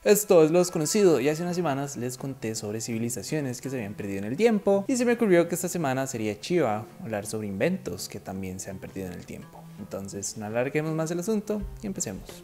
Esto es Lo Desconocido y hace unas semanas les conté sobre civilizaciones que se habían perdido en el tiempo y se me ocurrió que esta semana sería chiva hablar sobre inventos que también se han perdido en el tiempo. Entonces no alarguemos más el asunto y empecemos.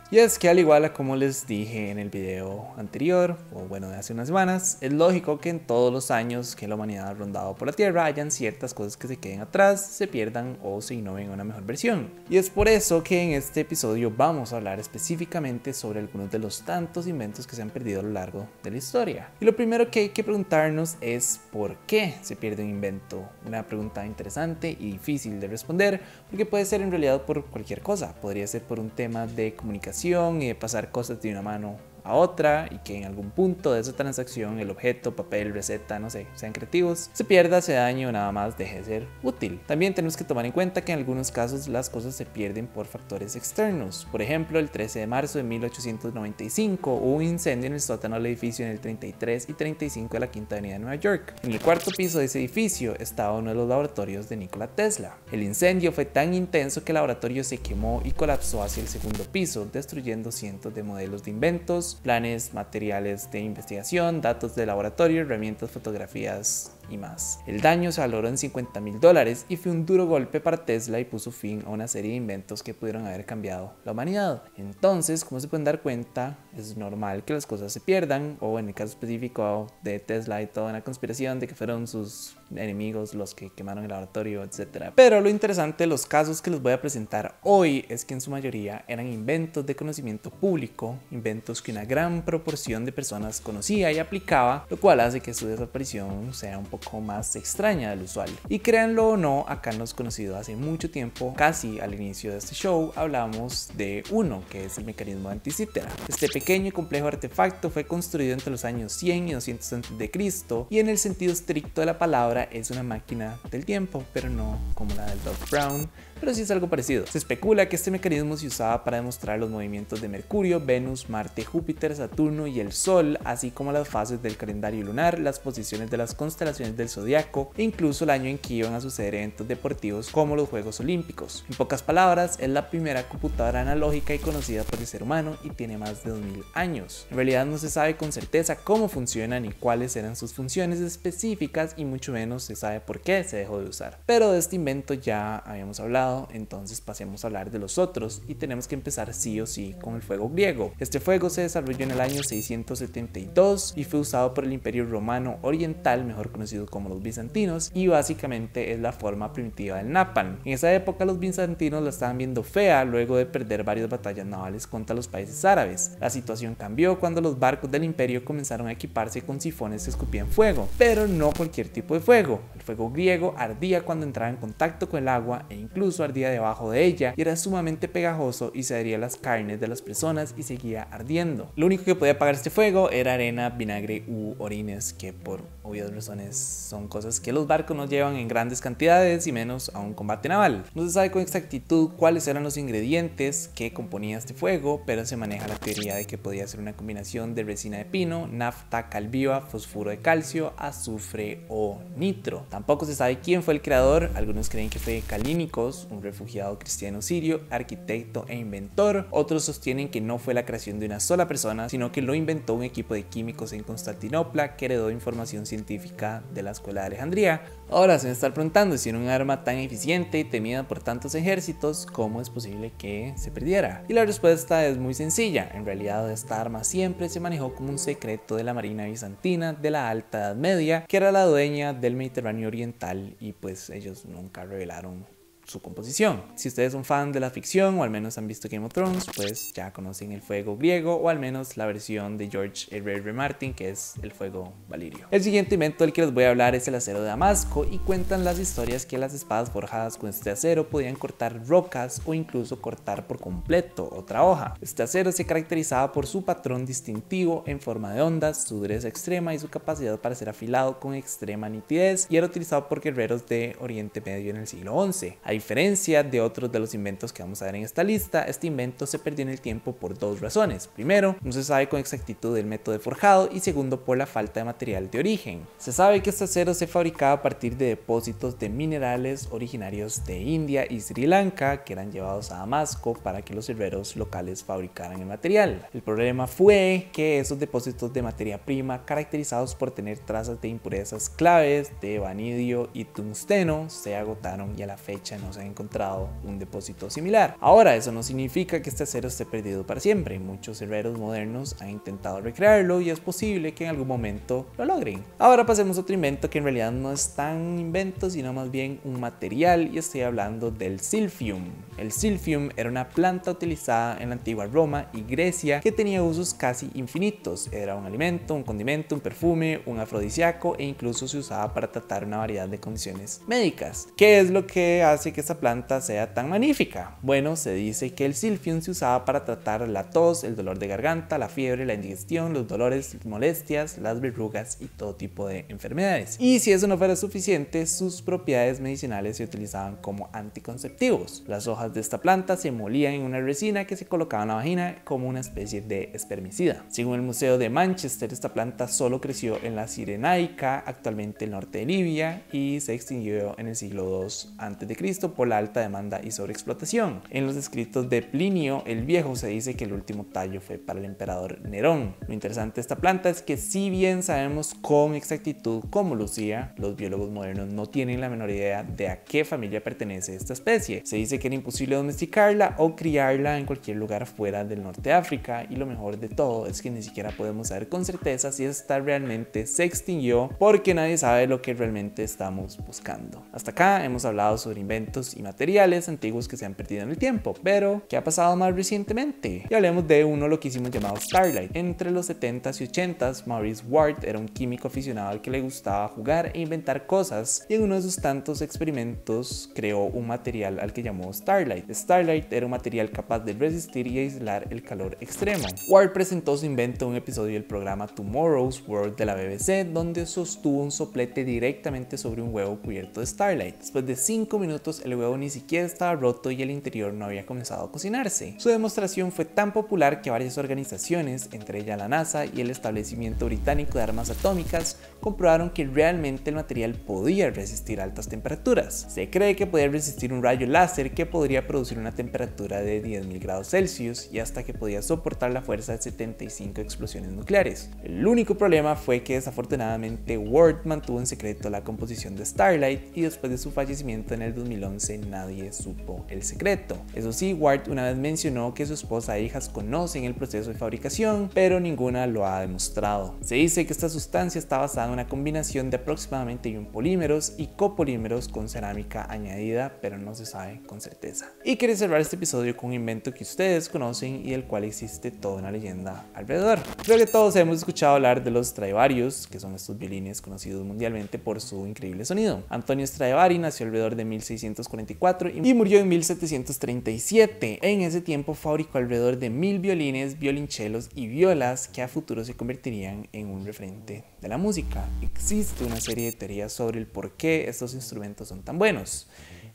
Y es que al igual a como les dije en el video anterior, o bueno de hace unas semanas, es lógico que en todos los años que la humanidad ha rondado por la Tierra hayan ciertas cosas que se queden atrás, se pierdan o se innoven a una mejor versión. Y es por eso que en este episodio vamos a hablar específicamente sobre algunos de los tantos inventos que se han perdido a lo largo de la historia. Y lo primero que hay que preguntarnos es ¿por qué se pierde un invento? Una pregunta interesante y difícil de responder porque puede ser en realidad por cualquier cosa. Podría ser por un tema de comunicación y de pasar cosas de una mano a otra y que en algún punto de esa transacción el objeto, papel, receta, no sé, sean creativos, se pierda, se dañe o nada más deje de ser útil. También tenemos que tomar en cuenta que en algunos casos las cosas se pierden por factores externos. Por ejemplo, el 13 de marzo de 1895 hubo un incendio en el sótano del edificio en el 33 y 35 de la Quinta Avenida de Nueva York. En el cuarto piso de ese edificio estaba uno de los laboratorios de Nikola Tesla. El incendio fue tan intenso que el laboratorio se quemó y colapsó hacia el segundo piso, destruyendo cientos de modelos de inventos, planes, materiales de investigación, datos de laboratorio, herramientas, fotografías y más. El daño se valoró en $50,000 y fue un duro golpe para Tesla y puso fin a una serie de inventos que pudieron haber cambiado la humanidad. Entonces, como se pueden dar cuenta, es normal que las cosas se pierdan, o en el caso específico de Tesla y toda una conspiración de que fueron sus enemigos los que quemaron el laboratorio, etc. Pero lo interesante de los casos que les voy a presentar hoy es que en su mayoría eran inventos de conocimiento público, inventos que una gran proporción de personas conocía y aplicaba, lo cual hace que su desaparición sea un poco más extraña del usual. Y créanlo o no, acá en Los Conocidos hace mucho tiempo, casi al inicio de este show, hablamos de uno que es el mecanismo de Anticythera. Este pequeño y complejo artefacto fue construido entre los años 100 y 200 a.C. y en el sentido estricto de la palabra es una máquina del tiempo, pero no como la del Doc Brown, pero sí es algo parecido. Se especula que este mecanismo se usaba para demostrar los movimientos de Mercurio, Venus, Marte, Júpiter, Saturno y el Sol, así como las fases del calendario lunar, las posiciones de las constelaciones del zodiaco e incluso el año en que iban a suceder eventos deportivos como los Juegos Olímpicos. En pocas palabras, es la primera computadora analógica y conocida por el ser humano y tiene más de 2000 años. En realidad no se sabe con certeza cómo funciona ni cuáles eran sus funciones específicas y mucho menos se sabe por qué se dejó de usar. Pero de este invento ya habíamos hablado, entonces pasemos a hablar de los otros y tenemos que empezar sí o sí con el fuego griego. Este fuego se desarrolló en el año 672 y fue usado por el Imperio Romano Oriental, mejor conocido como los bizantinos, y básicamente es la forma primitiva del napalm. En esa época los bizantinos la estaban viendo fea luego de perder varias batallas navales contra los países árabes. La situación cambió cuando los barcos del imperio comenzaron a equiparse con sifones que escupían fuego, pero no cualquier tipo de fuego. El fuego griego ardía cuando entraba en contacto con el agua e incluso ardía debajo de ella y era sumamente pegajoso y se adhería a las carnes de las personas y seguía ardiendo. Lo único que podía apagar este fuego era arena, vinagre u orines, que por obvias razones son cosas que los barcos no llevan en grandes cantidades y menos a un combate naval. No se sabe con exactitud cuáles eran los ingredientes que componían este fuego, pero se maneja la teoría de que podía ser una combinación de resina de pino, nafta, cal viva, fosfuro de calcio, azufre o nitro. Tampoco se sabe quién fue el creador. Algunos creen que fue Calínicos, un refugiado cristiano sirio, arquitecto e inventor. Otros sostienen que no fue la creación de una sola persona, sino que lo inventó un equipo de químicos en Constantinopla que heredó información científica de la escuela de Alejandría. Ahora se me está preguntando si era un arma tan eficiente y temida por tantos ejércitos, ¿cómo es posible que se perdiera? Y la respuesta es muy sencilla. En realidad esta arma siempre se manejó como un secreto de la marina bizantina de la Alta Edad Media, que era la dueña del Mediterráneo Oriental, y pues ellos nunca revelaron su composición. Si ustedes son fan de la ficción o al menos han visto Game of Thrones, pues ya conocen el fuego griego o al menos la versión de George R.R. Martin, que es el fuego valirio. El siguiente invento del que les voy a hablar es el acero de Damasco, y cuentan las historias que las espadas forjadas con este acero podían cortar rocas o incluso cortar por completo otra hoja. Este acero se caracterizaba por su patrón distintivo en forma de ondas, su dureza extrema y su capacidad para ser afilado con extrema nitidez, y era utilizado por guerreros de Oriente Medio en el siglo XI. diferencia de otros de los inventos que vamos a ver en esta lista, este invento se perdió en el tiempo por dos razones. Primero, no se sabe con exactitud el método de forjado y segundo, por la falta de material de origen. Se sabe que este acero se fabricaba a partir de depósitos de minerales originarios de India y Sri Lanka que eran llevados a Damasco para que los herreros locales fabricaran el material. El problema fue que esos depósitos de materia prima, caracterizados por tener trazas de impurezas claves de vanidio y tungsteno, se agotaron y a la fecha no se ha encontrado un depósito similar. Ahora, eso no significa que este acero esté perdido para siempre. Muchos herreros modernos han intentado recrearlo y es posible que en algún momento lo logren. Ahora pasemos a otro invento que en realidad no es tan invento, sino más bien un material, y estoy hablando del silphium. El silphium era una planta utilizada en la antigua Roma y Grecia que tenía usos casi infinitos. Era un alimento, un condimento, un perfume, un afrodisíaco e incluso se usaba para tratar una variedad de condiciones médicas. ¿Qué es lo que hace que esta planta sea tan magnífica? Bueno, se dice que el silphium se usaba para tratar la tos, el dolor de garganta, la fiebre, la indigestión, los dolores, molestias, las verrugas y todo tipo de enfermedades. Y si eso no fuera suficiente, sus propiedades medicinales se utilizaban como anticonceptivos. Las hojas de esta planta se molían en una resina que se colocaba en la vagina como una especie de espermicida. Según el Museo de Manchester, esta planta solo creció en la Cirenaica, actualmente el norte de Libia, y se extinguió en el siglo II a.C. por la alta demanda y sobreexplotación. En los escritos de Plinio el Viejo se dice que el último tallo fue para el emperador Nerón. Lo interesante de esta planta es que si bien sabemos con exactitud cómo lucía, los biólogos modernos no tienen la menor idea de a qué familia pertenece esta especie. Se dice que era imposible domesticarla o criarla en cualquier lugar fuera del norte de África, y lo mejor de todo es que ni siquiera podemos saber con certeza si esta realmente se extinguió, porque nadie sabe lo que realmente estamos buscando. Hasta acá hemos hablado sobre inventos y materiales antiguos que se han perdido en el tiempo, pero ¿qué ha pasado más recientemente? Y hablemos de uno loquísimo llamado Starlight. Entre los 70s y 80s, Maurice Ward era un químico aficionado al que le gustaba jugar e inventar cosas, y en uno de sus tantos experimentos creó un material al que llamó Starlight. Starlight era un material capaz de resistir y aislar el calor extremo. Ward presentó su invento en un episodio del programa Tomorrow's World de la BBC, donde sostuvo un soplete directamente sobre un huevo cubierto de Starlight. Después de 5 minutos, el huevo ni siquiera estaba roto y el interior no había comenzado a cocinarse. Su demostración fue tan popular que varias organizaciones, entre ellas la NASA y el establecimiento británico de armas atómicas, comprobaron que realmente el material podía resistir altas temperaturas. Se cree que podía resistir un rayo láser que podría producir una temperatura de 10.000 grados Celsius y hasta que podía soportar la fuerza de 75 explosiones nucleares. El único problema fue que desafortunadamente Ward mantuvo en secreto la composición de Starlight, y después de su fallecimiento en el 2011 nadie supo el secreto. Eso sí, Ward una vez mencionó que su esposa e hijas conocen el proceso de fabricación, pero ninguna lo ha demostrado. Se dice que esta sustancia está basada en una combinación de aproximadamente 21 polímeros y copolímeros con cerámica añadida, pero no se sabe con certeza. Y quería cerrar este episodio con un invento que ustedes conocen y del cual existe toda una leyenda alrededor. Creo que todos hemos escuchado hablar de los Stradivarius, que son estos violines conocidos mundialmente por su increíble sonido. Antonio Stradivari nació alrededor de 1644 y murió en 1737. En ese tiempo fabricó alrededor de 1000 violines, violonchelos y violas que a futuro se convertirían en un referente de la música. Existe una serie de teorías sobre el por qué estos instrumentos son tan buenos.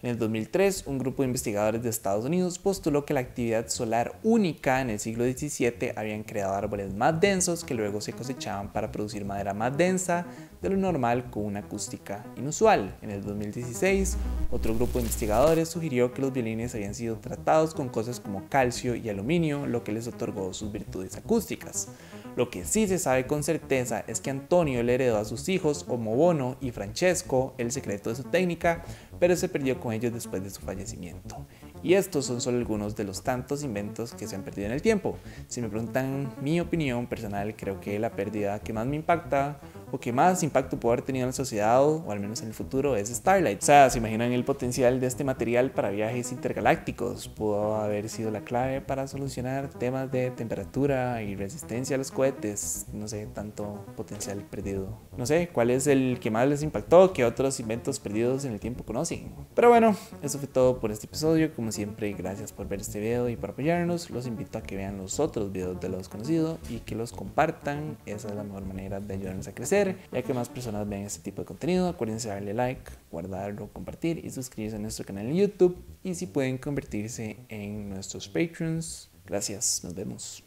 En el 2003, un grupo de investigadores de Estados Unidos postuló que la actividad solar única en el siglo XVII habían creado árboles más densos que luego se cosechaban para producir madera más densa de lo normal con una acústica inusual. En el 2016, otro grupo de investigadores sugirió que los violines habían sido tratados con cosas como calcio y aluminio, lo que les otorgó sus virtudes acústicas. Lo que sí se sabe con certeza es que Antonio le heredó a sus hijos Omobono y Francesco el secreto de su técnica, pero se perdió con ellos después de su fallecimiento. Y estos son solo algunos de los tantos inventos que se han perdido en el tiempo. Si me preguntan mi opinión personal, creo que la pérdida que más me impacta o que más impacto puede haber tenido en la sociedad, o al menos en el futuro, es Starlight. O sea, se imaginan el potencial de este material para viajes intergalácticos. Pudo haber sido la clave para solucionar temas de temperatura y resistencia a los cohetes. No sé, tanto potencial perdido. No sé, ¿cuál es el que más les impactó? ¿Qué otros inventos perdidos en el tiempo conocen? Pero bueno, eso fue todo por este episodio. Como siempre, gracias por ver este video y por apoyarnos. Los invito a que vean los otros videos de lo desconocido y que los compartan. Esa es la mejor manera de ayudarnos a crecer. crecer, ya que más personas ven este tipo de contenido. Acuérdense de darle like, guardarlo, compartir y suscribirse a nuestro canal en YouTube. Y si pueden convertirse en nuestros Patreons. Gracias, nos vemos.